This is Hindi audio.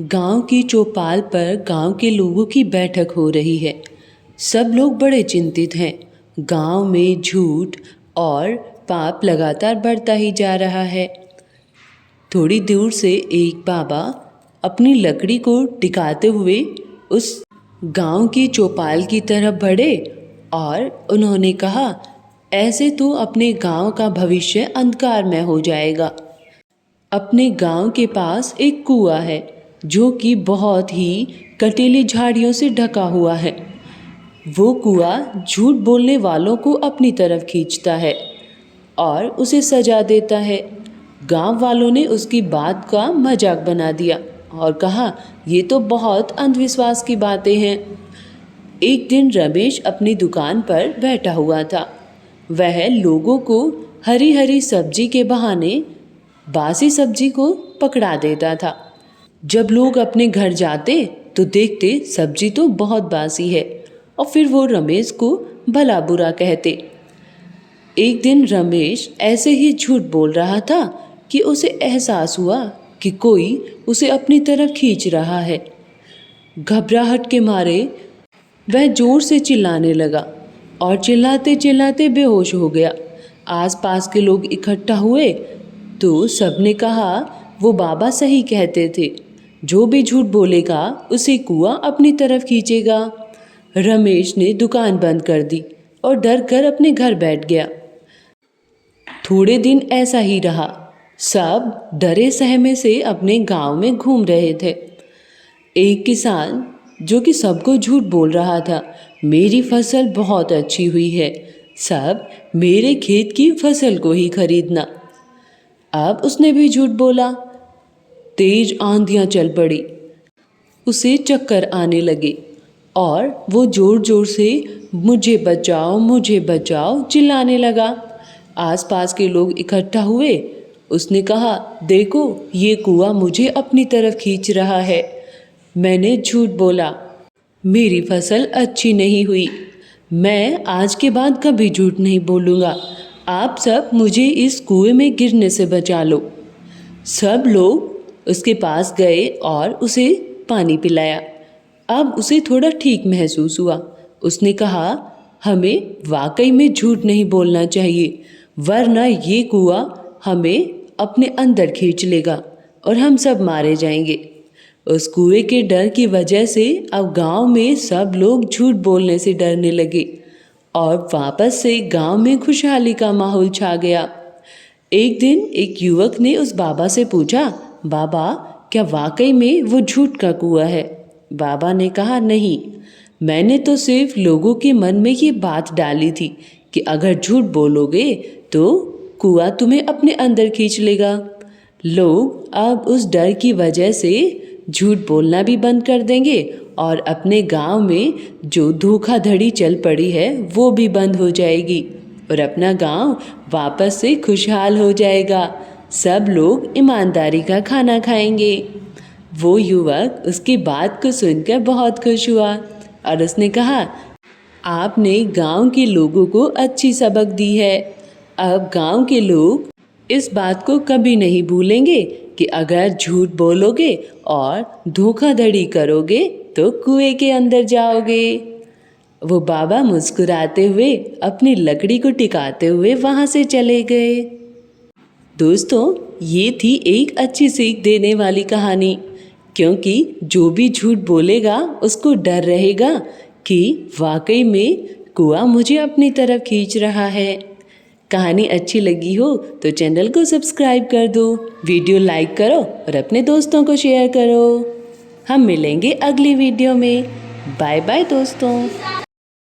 गांव की चौपाल पर गांव के लोगों की बैठक हो रही है। सब लोग बड़े चिंतित हैं। गांव में झूठ और पाप लगातार बढ़ता ही जा रहा है। थोड़ी दूर से एक बाबा अपनी लकड़ी को टिकाते हुए उस गांव की चौपाल की तरफ बढ़े और उन्होंने कहा, ऐसे तो अपने गांव का भविष्य अंधकारमय हो जाएगा। अपने गांव के पास एक कुआं है जो कि बहुत ही कटीली झाड़ियों से ढका हुआ है। वो कुआं झूठ बोलने वालों को अपनी तरफ खींचता है और उसे सजा देता है। गांव वालों ने उसकी बात का मजाक बना दिया और कहा, ये तो बहुत अंधविश्वास की बातें हैं। एक दिन रमेश अपनी दुकान पर बैठा हुआ था। वह लोगों को हरी हरी सब्जी के बहाने बासी सब्जी को पकड़ा देता था। जब लोग अपने घर जाते तो देखते सब्जी तो बहुत बासी है और फिर वो रमेश को भला बुरा कहते। एक दिन रमेश ऐसे ही झूठ बोल रहा था कि उसे एहसास हुआ कि कोई उसे अपनी तरफ खींच रहा है। घबराहट के मारे वह जोर से चिल्लाने लगा और चिल्लाते चिल्लाते बेहोश हो गया। आसपास के लोग इकट्ठा हुए तो सबने कहा, वो बाबा सही कहते थे, जो भी झूठ बोलेगा उसे कुआं अपनी तरफ खींचेगा। रमेश ने दुकान बंद कर दी और डर कर अपने घर बैठ गया। थोड़े दिन ऐसा ही रहा। सब डरे सहमे से अपने गांव में घूम रहे थे। एक किसान जो कि सबको झूठ बोल रहा था, मेरी फसल बहुत अच्छी हुई है, सब मेरे खेत की फसल को ही खरीदना। अब उसने भी झूठ बोला। तेज आंधियां चल पड़ी, उसे चक्कर आने लगे और वो जोर जोर से मुझे बचाओ चिल्लाने लगा। आसपास के लोग इकट्ठा हुए। उसने कहा, देखो ये कुआं मुझे अपनी तरफ खींच रहा है। मैंने झूठ बोला, मेरी फसल अच्छी नहीं हुई। मैं आज के बाद कभी झूठ नहीं बोलूँगा। आप सब मुझे इस कुएं में गिरने से बचा लो। सब लोग उसके पास गए और उसे पानी पिलाया। अब उसे थोड़ा ठीक महसूस हुआ। उसने कहा, हमें वाकई में झूठ नहीं बोलना चाहिए, वरना ये कुआं हमें अपने अंदर खींच लेगा और हम सब मारे जाएंगे। उस कुएं के डर की वजह से अब गांव में सब लोग झूठ बोलने से डरने लगे और वापस से गांव में खुशहाली का माहौल छा गया। एक दिन एक युवक ने उस बाबा से पूछा, बाबा क्या वाकई में वो झूठ का कुआं है? बाबा ने कहा, नहीं, मैंने तो सिर्फ लोगों के मन में ये बात डाली थी कि अगर झूठ बोलोगे तो कुआं तुम्हें अपने अंदर खींच लेगा। लोग अब उस डर की वजह से झूठ बोलना भी बंद कर देंगे और अपने गांव में जो धोखाधड़ी चल पड़ी है वो भी बंद हो जाएगी और अपना गांव वापस से खुशहाल हो जाएगा। सब लोग ईमानदारी का खाना खाएंगे। वो युवक उसकी बात को सुनकर बहुत खुश हुआ और उसने कहा, आपने गांव के लोगों को अच्छी सबक दी है। अब गांव के लोग इस बात को कभी नहीं भूलेंगे कि अगर झूठ बोलोगे और धोखाधड़ी करोगे तो कुएं के अंदर जाओगे। वो बाबा मुस्कुराते हुए अपनी लकड़ी को टिकाते हुए वहाँ से चले गए। दोस्तों, ये थी एक अच्छी सीख देने वाली कहानी, क्योंकि जो भी झूठ बोलेगा उसको डर रहेगा कि वाकई में कुआं मुझे अपनी तरफ खींच रहा है। कहानी अच्छी लगी हो तो चैनल को सब्सक्राइब कर दो, वीडियो लाइक करो और अपने दोस्तों को शेयर करो। हम मिलेंगे अगली वीडियो में। बाय बाय दोस्तों।